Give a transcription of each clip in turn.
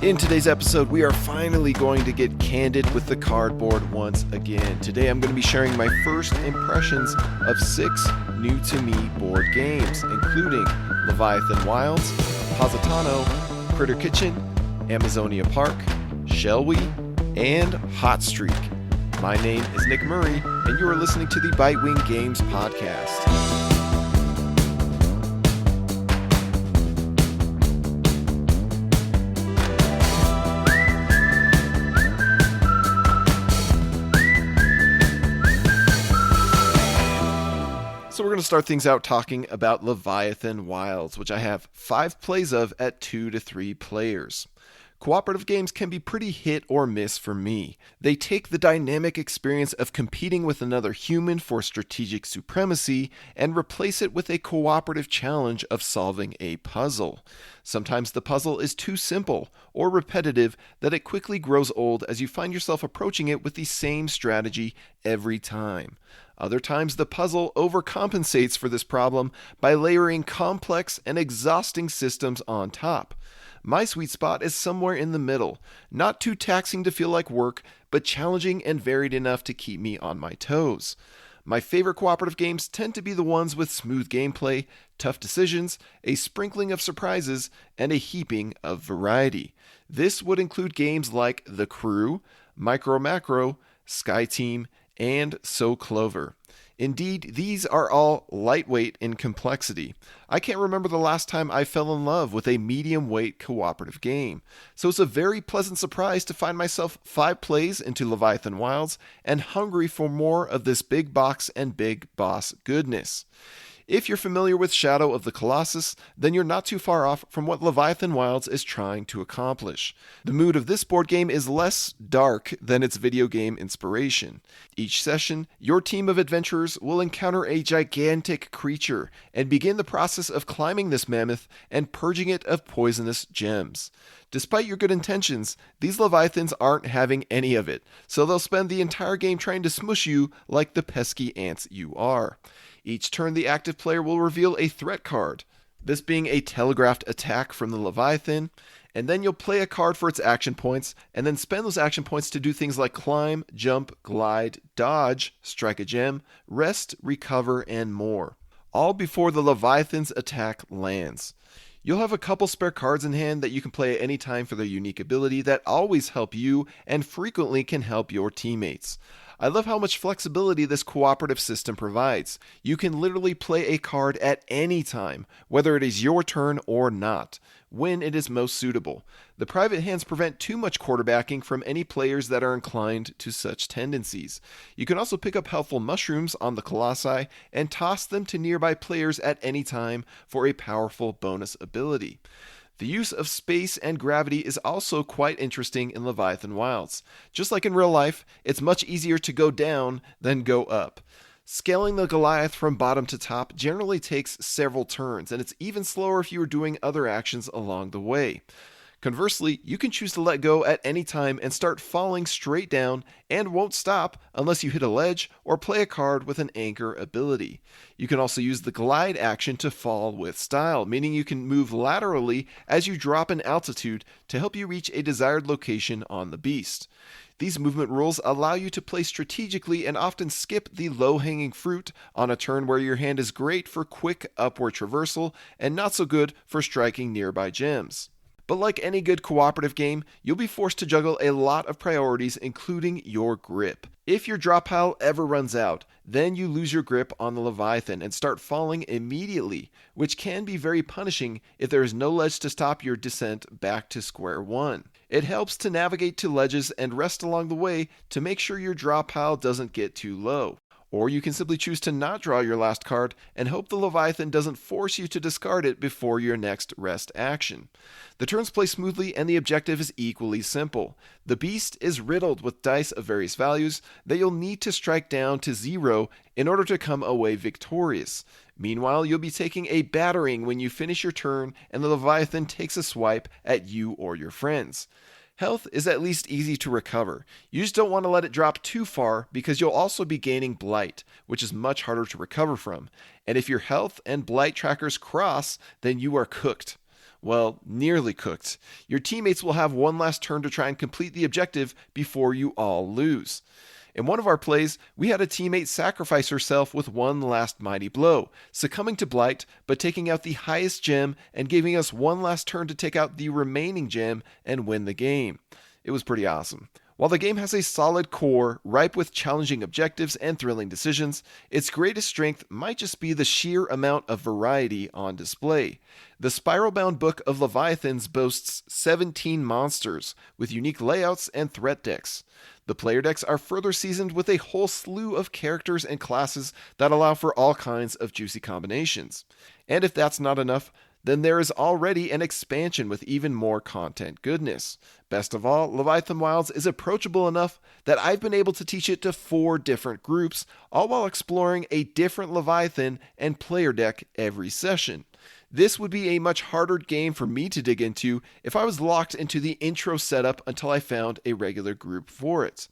In today's episode, we are finally going to get candid with the cardboard once again. Today I'm going to be sharing my first impressions of 6 new-to-me board games, including Leviathan Wilds, Positano, Critter Kitchen, Amazonia Park, Shall We, and Hot Streak. My name is Nick Murray, and you are listening to the Bitewing Games Podcast. So we're going to start things out talking about Leviathan Wilds, which I have 5 plays of at 2 to 3 players. Cooperative games can be pretty hit or miss for me. They take the dynamic experience of competing with another human for strategic supremacy and replace it with a cooperative challenge of solving a puzzle. Sometimes the puzzle is too simple or repetitive that it quickly grows old as you find yourself approaching it with the same strategy every time. Other times, the puzzle overcompensates for this problem by layering complex and exhausting systems on top. My sweet spot is somewhere in the middle, not too taxing to feel like work, but challenging and varied enough to keep me on my toes. My favorite cooperative games tend to be the ones with smooth gameplay, tough decisions, a sprinkling of surprises, and a heaping of variety. This would include games like The Crew, Micro Macro, Sky Team, and So Clover. Indeed, these are all lightweight in complexity. I can't remember the last time I fell in love with a medium-weight cooperative game, so it's a very pleasant surprise to find myself 5 plays into Leviathan Wilds and hungry for more of this big box and big boss goodness. If you're familiar with Shadow of the Colossus, then you're not too far off from what Leviathan Wilds is trying to accomplish. The mood of this board game is less dark than its video game inspiration. Each session, your team of adventurers will encounter a gigantic creature and begin the process of climbing this mammoth and purging it of poisonous gems. Despite your good intentions, these Leviathans aren't having any of it, so they'll spend the entire game trying to smush you like the pesky ants you are. Each turn, the active player will reveal a threat card, this being a telegraphed attack from the Leviathan, and then you'll play a card for its action points, and then spend those action points to do things like climb, jump, glide, dodge, strike a gem, rest, recover, and more, all before the Leviathan's attack lands. You'll have a couple spare cards in hand that you can play at any time for their unique ability that always help you and frequently can help your teammates. I love how much flexibility this cooperative system provides. You can literally play a card at any time, whether it is your turn or not, when it is most suitable. The private hands prevent too much quarterbacking from any players that are inclined to such tendencies. You can also pick up helpful mushrooms on the Colossi and toss them to nearby players at any time for a powerful bonus ability. The use of space and gravity is also quite interesting in Leviathan Wilds. Just like in real life, it's much easier to go down than go up. Scaling the Goliath from bottom to top generally takes several turns, and it's even slower if you are doing other actions along the way. Conversely, you can choose to let go at any time and start falling straight down and won't stop unless you hit a ledge or play a card with an anchor ability. You can also use the glide action to fall with style, meaning you can move laterally as you drop in altitude to help you reach a desired location on the beast. These movement rules allow you to play strategically and often skip the low-hanging fruit on a turn where your hand is great for quick upward traversal and not so good for striking nearby gems. But like any good cooperative game, you'll be forced to juggle a lot of priorities, including your grip. If your drop pile ever runs out, then you lose your grip on the Leviathan and start falling immediately, which can be very punishing if there is no ledge to stop your descent back to square one. It helps to navigate to ledges and rest along the way to make sure your drop pile doesn't get too low. Or you can simply choose to not draw your last card and hope the Leviathan doesn't force you to discard it before your next rest action. The turns play smoothly and the objective is equally simple. The beast is riddled with dice of various values that you'll need to strike down to 0 in order to come away victorious. Meanwhile, you'll be taking a battering when you finish your turn and the Leviathan takes a swipe at you or your friends. Health is at least easy to recover. You just don't want to let it drop too far because you'll also be gaining blight, which is much harder to recover from. And if your health and blight trackers cross, then you are cooked. Well, nearly cooked. Your teammates will have one last turn to try and complete the objective before you all lose. In one of our plays, we had a teammate sacrifice herself with one last mighty blow, succumbing to Blight, but taking out the highest gem and giving us one last turn to take out the remaining gem and win the game. It was pretty awesome. While the game has a solid core, ripe with challenging objectives and thrilling decisions, its greatest strength might just be the sheer amount of variety on display. The spiral-bound book of Leviathans boasts 17 monsters, with unique layouts and threat decks. The player decks are further seasoned with a whole slew of characters and classes that allow for all kinds of juicy combinations. And if that's not enough, then there is already an expansion with even more content goodness. Best of all, Leviathan Wilds is approachable enough that I've been able to teach it to 4 different groups, all while exploring a different Leviathan and player deck every session. This would be a much harder game for me to dig into if I was locked into the intro setup until I found a regular group for it.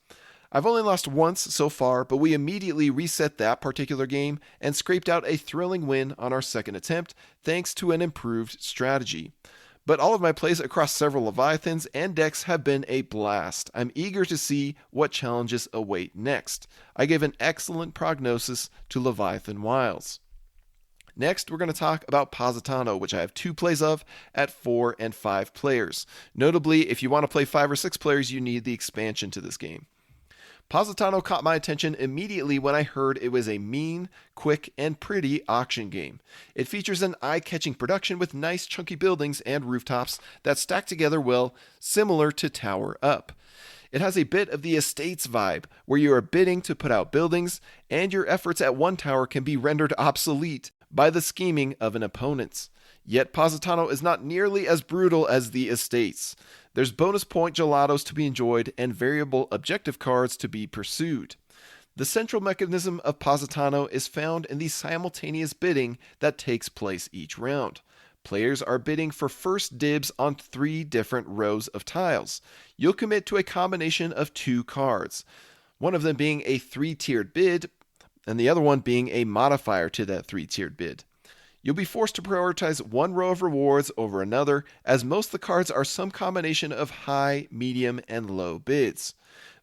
I've only lost once so far, but we immediately reset that particular game and scraped out a thrilling win on our second attempt thanks to an improved strategy. But all of my plays across several Leviathans and decks have been a blast. I'm eager to see what challenges await next. I gave an excellent prognosis to Leviathan Wilds. Next, we're going to talk about Positano, which I have 2 plays of at 4 and 5 players. Notably, if you want to play 5 or 6 players, you need the expansion to this game. Positano caught my attention immediately when I heard it was a mean, quick, and pretty auction game. It features an eye-catching production with nice chunky buildings and rooftops that stack together well, similar to Tower Up. It has a bit of the Estates vibe, where you are bidding to put out buildings, and your efforts at one tower can be rendered obsolete by the scheming of an opponent. Yet Positano is not nearly as brutal as the Estates. There's bonus point gelatos to be enjoyed and variable objective cards to be pursued. The central mechanism of Positano is found in the simultaneous bidding that takes place each round. Players are bidding for first dibs on 3 different rows of tiles. You'll commit to a combination of 2 cards, one of them being a 3-tiered bid, and the other one being a modifier to that 3-tiered bid. You'll be forced to prioritize one row of rewards over another, as most of the cards are some combination of high, medium, and low bids.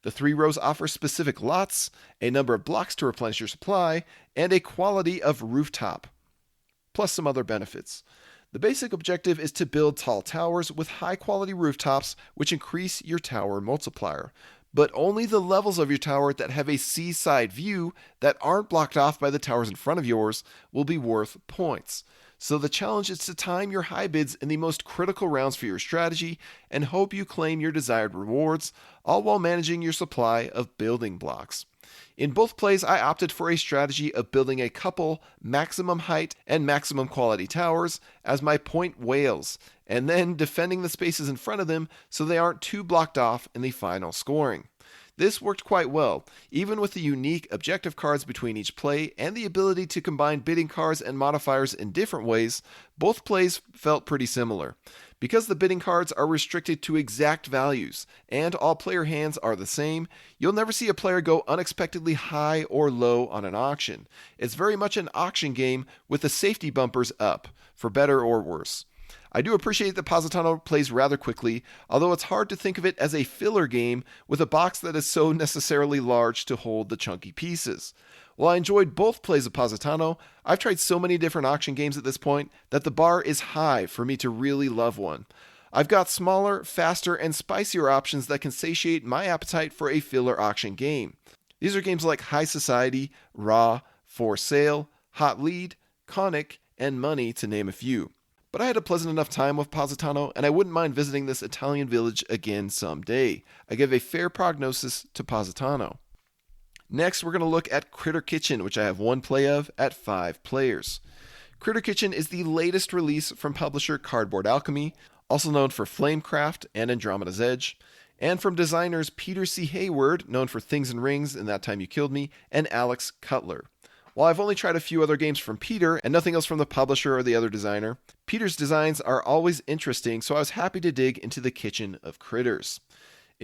The 3 rows offer specific lots, a number of blocks to replenish your supply, and a quality of rooftop, plus some other benefits. The basic objective is to build tall towers with high-quality rooftops, which increase your tower multiplier. But only the levels of your tower that have a seaside view that aren't blocked off by the towers in front of yours will be worth points. So the challenge is to time your high bids in the most critical rounds for your strategy and hope you claim your desired rewards, all while managing your supply of building blocks. In both plays, I opted for a strategy of building a couple maximum height and maximum quality towers as my point whales, and then defending the spaces in front of them so they aren't too blocked off in the final scoring. This worked quite well, even with the unique objective cards between each play and the ability to combine bidding cards and modifiers in different ways. Both plays felt pretty similar. Because the bidding cards are restricted to exact values and all player hands are the same, you'll never see a player go unexpectedly high or low on an auction. It's very much an auction game with the safety bumpers up, for better or worse. I do appreciate that Positano plays rather quickly, although it's hard to think of it as a filler game with a box that is so necessarily large to hold the chunky pieces. While I enjoyed both plays of Positano, I've tried so many different auction games at this point that the bar is high for me to really love one. I've got smaller, faster, and spicier options that can satiate my appetite for a filler auction game. These are games like High Society, Raw, For Sale, Hot Lead, Conic, and Money, to name a few. But I had a pleasant enough time with Positano, and I wouldn't mind visiting this Italian village again someday. I give a fair prognosis to Positano. Next, we're going to look at Critter Kitchen, which I have 1 play of at 5 players. Critter Kitchen is the latest release from publisher Cardboard Alchemy, also known for Flamecraft and Andromeda's Edge, and from designers Peter C. Hayward, known for Things and Rings and That Time You Killed Me, and Alex Cutler. While I've only tried a few other games from Peter and nothing else from the publisher or the other designer, Peter's designs are always interesting, so I was happy to dig into the kitchen of critters.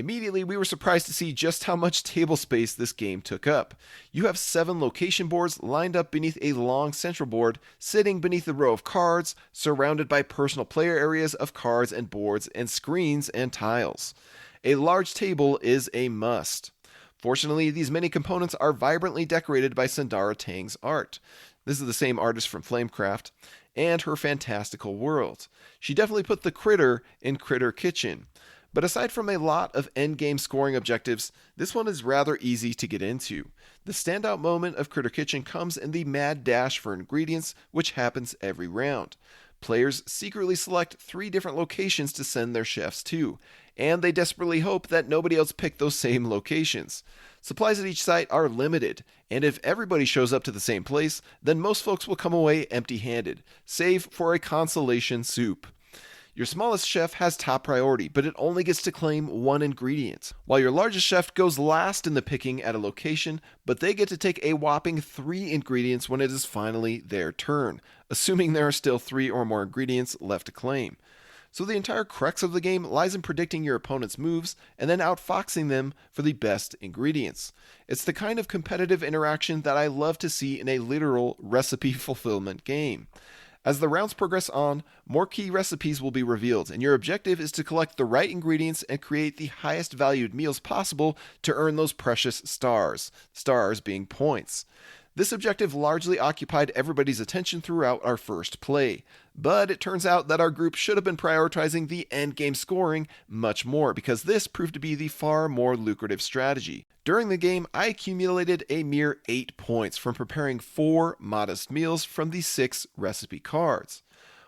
Immediately, we were surprised to see just how much table space this game took up. You have 7 location boards lined up beneath a long central board, sitting beneath a row of cards, surrounded by personal player areas of cards and boards and screens and tiles. A large table is a must. Fortunately, these many components are vibrantly decorated by Sundara Tang's art. This is the same artist from Flamecraft, and her fantastical world. She definitely put the critter in Critter Kitchen. But aside from a lot of endgame scoring objectives, this one is rather easy to get into. The standout moment of Critter Kitchen comes in the mad dash for ingredients, which happens every round. Players secretly select 3 different locations to send their chefs to, and they desperately hope that nobody else picked those same locations. Supplies at each site are limited, and if everybody shows up to the same place, then most folks will come away empty-handed, save for a consolation soup. Your smallest chef has top priority, but it only gets to claim 1 ingredient, while your largest chef goes last in the picking at a location, but they get to take a whopping 3 ingredients when it is finally their turn, assuming there are still 3 or more ingredients left to claim. So the entire crux of the game lies in predicting your opponent's moves and then outfoxing them for the best ingredients. It's the kind of competitive interaction that I love to see in a literal recipe fulfillment game. As the rounds progress on, more key recipes will be revealed, and your objective is to collect the right ingredients and create the highest valued meals possible to earn those precious stars being points. This objective largely occupied everybody's attention throughout our first play, but it turns out that our group should have been prioritizing the endgame scoring much more because this proved to be the far more lucrative strategy. During the game, I accumulated a mere 8 points from preparing 4 modest meals from the 6 recipe cards.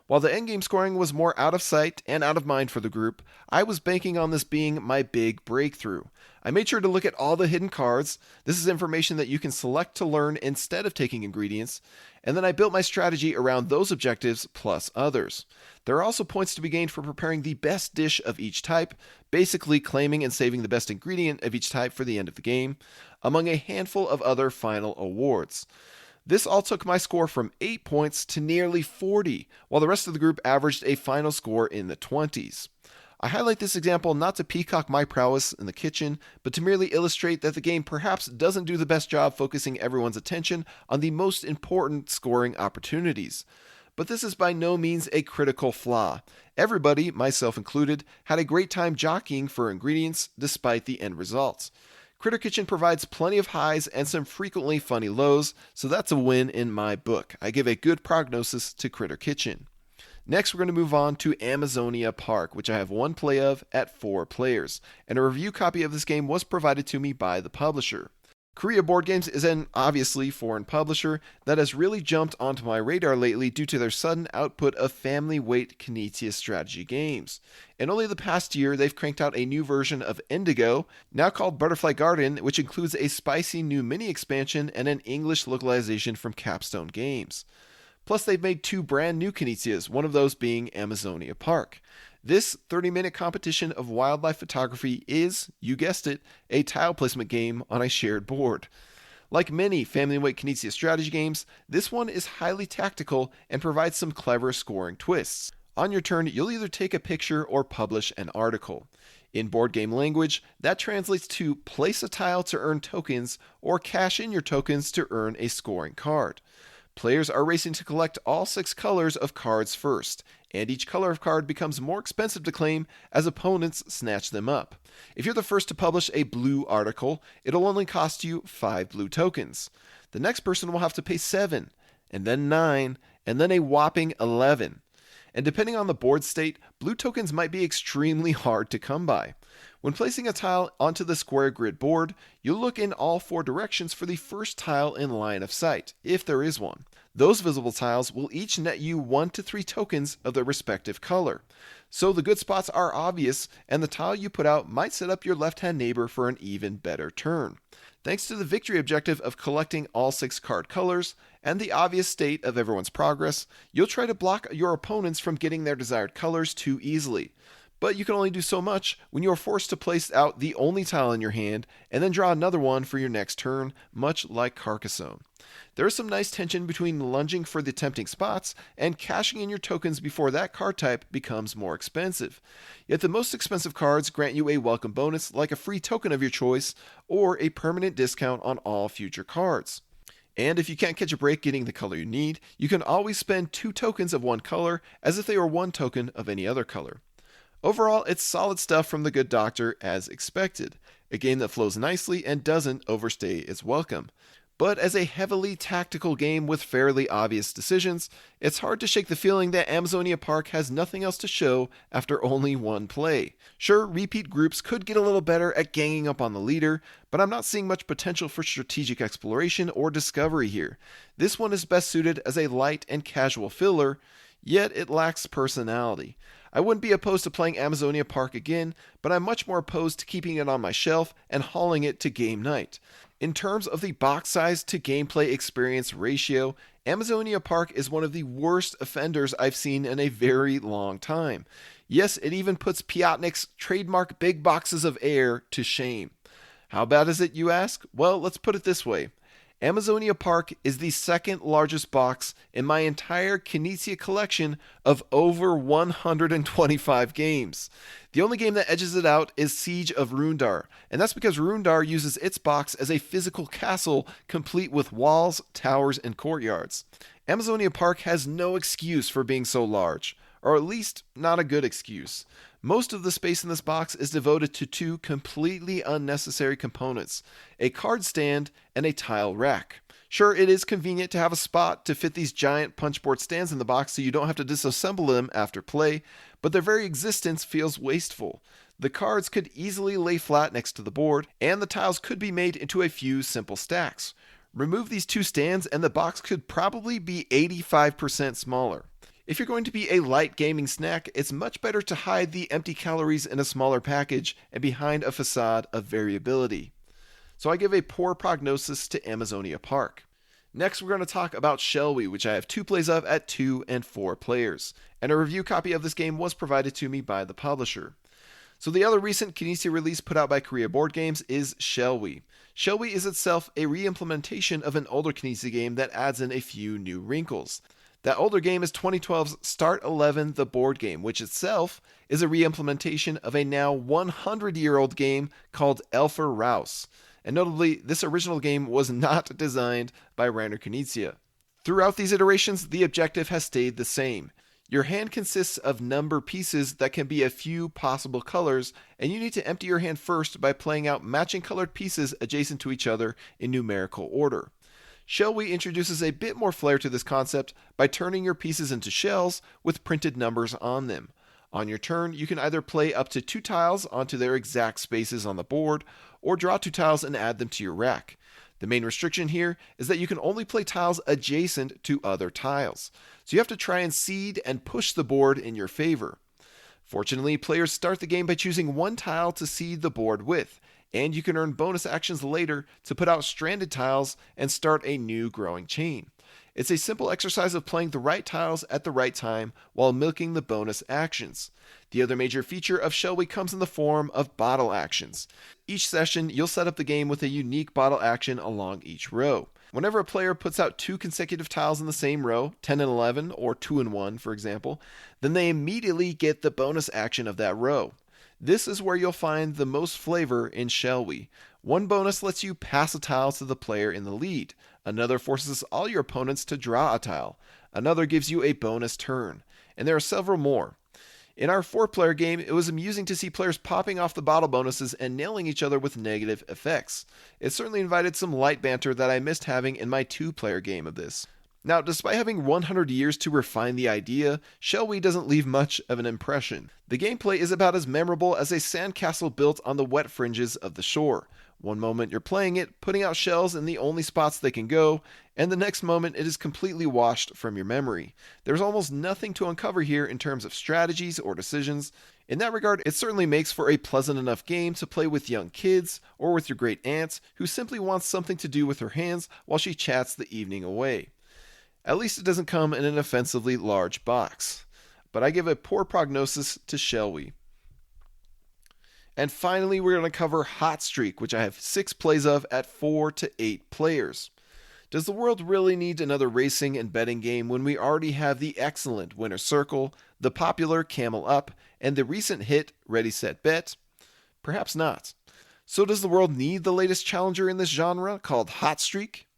While the endgame scoring was more out of sight and out of mind for the group, I was banking on this being my big breakthrough. I made sure to look at all the hidden cards. This is information that you can select to learn instead of taking ingredients, and then I built my strategy around those objectives plus others. There are also points to be gained for preparing the best dish of each type, basically claiming and saving the best ingredient of each type for the end of the game, among a handful of other final awards. This all took my score from 8 points to nearly 40, while the rest of the group averaged a final score in the 20s. I highlight this example not to peacock my prowess in the kitchen, but to merely illustrate that the game perhaps doesn't do the best job focusing everyone's attention on the most important scoring opportunities. But this is by no means a critical flaw. Everybody, myself included, had a great time jockeying for ingredients despite the end results. Critter Kitchen provides plenty of highs and some frequently funny lows, so that's a win in my book. I give a good prognosis to Critter Kitchen. Next, we're going to move on to Amazonia Park, which I have 1 play of at 4 players, and a review copy of this game was provided to me by the publisher. Korea Board Games is an obviously foreign publisher that has really jumped onto my radar lately due to their sudden output of family-weight Knizia strategy games. In only the past year, they've cranked out a new version of Indigo, now called Butterfly Garden, which includes a spicy new mini-expansion and an English localization from Capstone Games. Plus, they've made 2 brand new Knizias, one of those being Amazonia Park. This 30-minute competition of wildlife photography is, you guessed it, a tile placement game on a shared board. Like many family-weight Knizia strategy games, this one is highly tactical and provides some clever scoring twists. On your turn, you'll either take a picture or publish an article. In board game language, that translates to place a tile to earn tokens or cash in your tokens to earn a scoring card. Players are racing to collect all 6 colors of cards first, and each color of card becomes more expensive to claim as opponents snatch them up. If you're the first to publish a blue article, it'll only cost you 5 blue tokens. The next person will have to pay 7, and then 9, and then a whopping 11. And depending on the board state, blue tokens might be extremely hard to come by. When placing a tile onto the square grid board, you'll look in all 4 directions for the first tile in line of sight, if there is one. Those visible tiles will each net you 1 to 3 tokens of their respective color. So the good spots are obvious, and the tile you put out might set up your left-hand neighbor for an even better turn. Thanks to the victory objective of collecting all 6 card colors, and the obvious state of everyone's progress, you'll try to block your opponents from getting their desired colors too easily. but you can only do so much when you are forced to place out the only tile in your hand and then draw another one for your next turn, much like Carcassonne. There is some nice tension between lunging for the tempting spots and cashing in your tokens before that card type becomes more expensive. Yet the most expensive cards grant you a welcome bonus like a free token of your choice or a permanent discount on all future cards. And if you can't catch a break getting the color you need, you can always spend 2 tokens of one color as if they were 1 token of any other color. Overall, it's solid stuff from the good doctor as expected. A game that flows nicely and doesn't overstay its welcome. But as a heavily tactical game with fairly obvious decisions, it's hard to shake the feeling that Amazonia Park has nothing else to show after only one play. Sure, repeat groups could get a little better at ganging up on the leader, but I'm not seeing much potential for strategic exploration or discovery here. This one is best suited as a light and casual filler, yet it lacks personality. I wouldn't be opposed to playing Amazonia Park again, but I'm much more opposed to keeping it on my shelf and hauling it to game night. In terms of the box size to gameplay experience ratio, Amazonia Park is one of the worst offenders I've seen in a very long time. Yes, it even puts Piatnik's trademark big boxes of air to shame. How bad is it, you ask? Well, let's put it this way. Amazonia Park is the second largest box in my entire Knizia collection of over 125 games. The only game that edges it out is Siege of Rundar, and that's because Rundar uses its box as a physical castle complete with walls, towers, and courtyards. Amazonia Park has no excuse for being so large, or at least not a good excuse. Most of the space in this box is devoted to 2 completely unnecessary components, a card stand and a tile rack. Sure, it is convenient to have a spot to fit these giant punchboard stands in the box so you don't have to disassemble them after play, but their very existence feels wasteful. The cards could easily lay flat next to the board, and the tiles could be made into a few simple stacks. Remove these 2 stands and the box could probably be 85% smaller. If you're going to be a light gaming snack, it's much better to hide the empty calories in a smaller package and behind a facade of variability. So I give a poor prognosis to Amazonia Park. Next, we're going to talk about Shall We, which I have 2 plays of at 2 and 4 players. And a review copy of this game was provided to me by the publisher. So the other recent Knizia release put out by Korea Board Games is Shall We. Shall We is itself a re-implementation of an older Knizia game that adds in a few new wrinkles. That older game is 2012's Start 11 the board game, which itself is a re-implementation of a now 100-year-old game called Elfer Rouse. And notably, this original game was not designed by Rainer Knizia. Throughout these iterations, the objective has stayed the same. Your hand consists of number pieces that can be a few possible colors, and you need to empty your hand first by playing out matching colored pieces adjacent to each other in numerical order. Shall We introduces a bit more flair to this concept by turning your pieces into shells with printed numbers on them. On your turn, you can either play up to 2 tiles onto their exact spaces on the board, or draw 2 tiles and add them to your rack. The main restriction here is that you can only play tiles adjacent to other tiles, so you have to try and seed and push the board in your favor. Fortunately, players start the game by choosing 1 tile to seed the board with, and you can earn bonus actions later to put out stranded tiles and start a new growing chain. It's a simple exercise of playing the right tiles at the right time while milking the bonus actions. The other major feature of Shall We comes in the form of bottle actions. Each session, you'll set up the game with a unique bottle action along each row. Whenever a player puts out 2 consecutive tiles in the same row, 10 and 11 or 2 and 1 for example, then they immediately get the bonus action of that row. This is where you'll find the most flavor in Shall We. One bonus lets you pass a tile to the player in the lead. Another forces all your opponents to draw a tile. Another gives you a bonus turn. And there are several more. In our 4-player game, it was amusing to see players popping off the bottle bonuses and nailing each other with negative effects. It certainly invited some light banter that I missed having in my 2-player game of this. Now, despite having 100 years to refine the idea, Shall We doesn't leave much of an impression. The gameplay is about as memorable as a sandcastle built on the wet fringes of the shore. One moment you're playing it, putting out shells in the only spots they can go, and the next moment it is completely washed from your memory. There's almost nothing to uncover here in terms of strategies or decisions. In that regard, it certainly makes for a pleasant enough game to play with young kids or with your great aunt who simply wants something to do with her hands while she chats the evening away. At least it doesn't come in an offensively large box. But I give a poor prognosis to Shall We. And finally, we're going to cover Hot Streak, which I have 6 plays of at 4 to 8 players. Does the world really need another racing and betting game when we already have the excellent Winner Circle, the popular Camel Up, and the recent hit Ready Set Bet? Perhaps not. So does the world need the latest challenger in this genre called Hot Streak?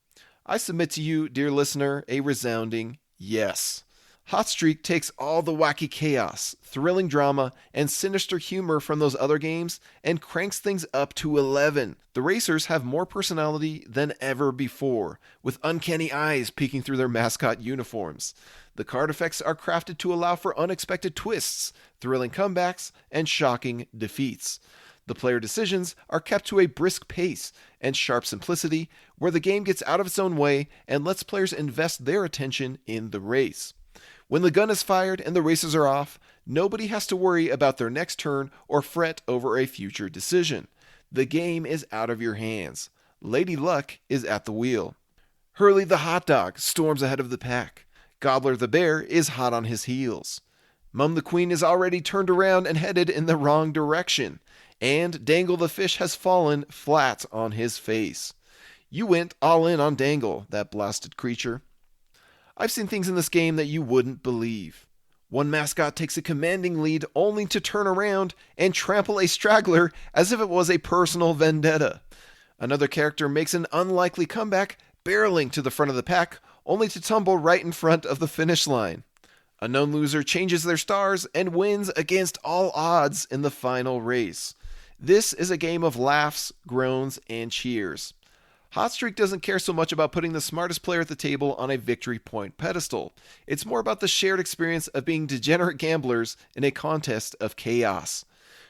I submit to you, dear listener, a resounding yes. Hot Streak takes all the wacky chaos, thrilling drama, and sinister humor from those other games and cranks things up to 11. The racers have more personality than ever before, with uncanny eyes peeking through their mascot uniforms. The card effects are crafted to allow for unexpected twists, thrilling comebacks, and shocking defeats. The player decisions are kept to a brisk pace and sharp simplicity, where the game gets out of its own way and lets players invest their attention in the race. When the gun is fired and the races are off, nobody has to worry about their next turn or fret over a future decision. The game is out of your hands. Lady Luck is at the wheel. Hurley the hot dog storms ahead of the pack. Gobbler the bear is hot on his heels. Mum the queen is already turned around and headed in the wrong direction. And Dangle the fish has fallen flat on his face. You went all in on Dangle, that blasted creature. I've seen things in this game that you wouldn't believe. One mascot takes a commanding lead only to turn around and trample a straggler as if it was a personal vendetta. Another character makes an unlikely comeback, barreling to the front of the pack, only to tumble right in front of the finish line. A known loser changes their stars and wins against all odds in the final race. This is a game of laughs, groans, and cheers. Hot Streak doesn't care so much about putting the smartest player at the table on a victory point pedestal. It's more about the shared experience of being degenerate gamblers in a contest of chaos.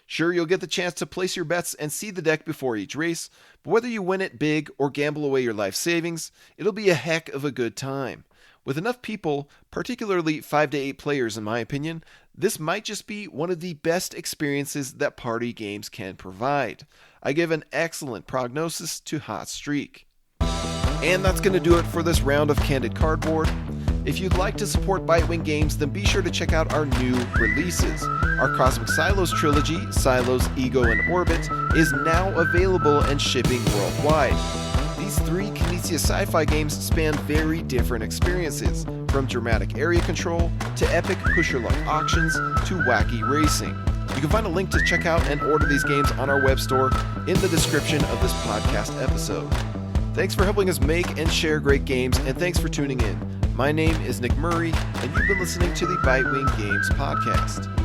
Sure, you'll get the chance to place your bets and seed the deck before each race, but whether you win it big or gamble away your life savings, it'll be a heck of a good time. With enough people, particularly 5 to 8 players in my opinion, this might just be one of the best experiences that party games can provide. I give an excellent prognosis to Hot Streak. And that's going to do it for this round of Candid Cardboard. If you'd like to support Bitewing Games, then be sure to check out our new releases. Our Cosmic Silos trilogy, Silos, Ego, and Orbit, is now available and shipping worldwide. These 3 Kinesia sci-fi games span very different experiences, from dramatic area control to epic pusher-luck auctions to wacky racing. You can find a link to check out and order these games on our web store in the description of this podcast episode. Thanks for helping us make and share great games, and thanks for tuning in. My name is Nick Murray, and you've been listening to the Bitewing Games podcast.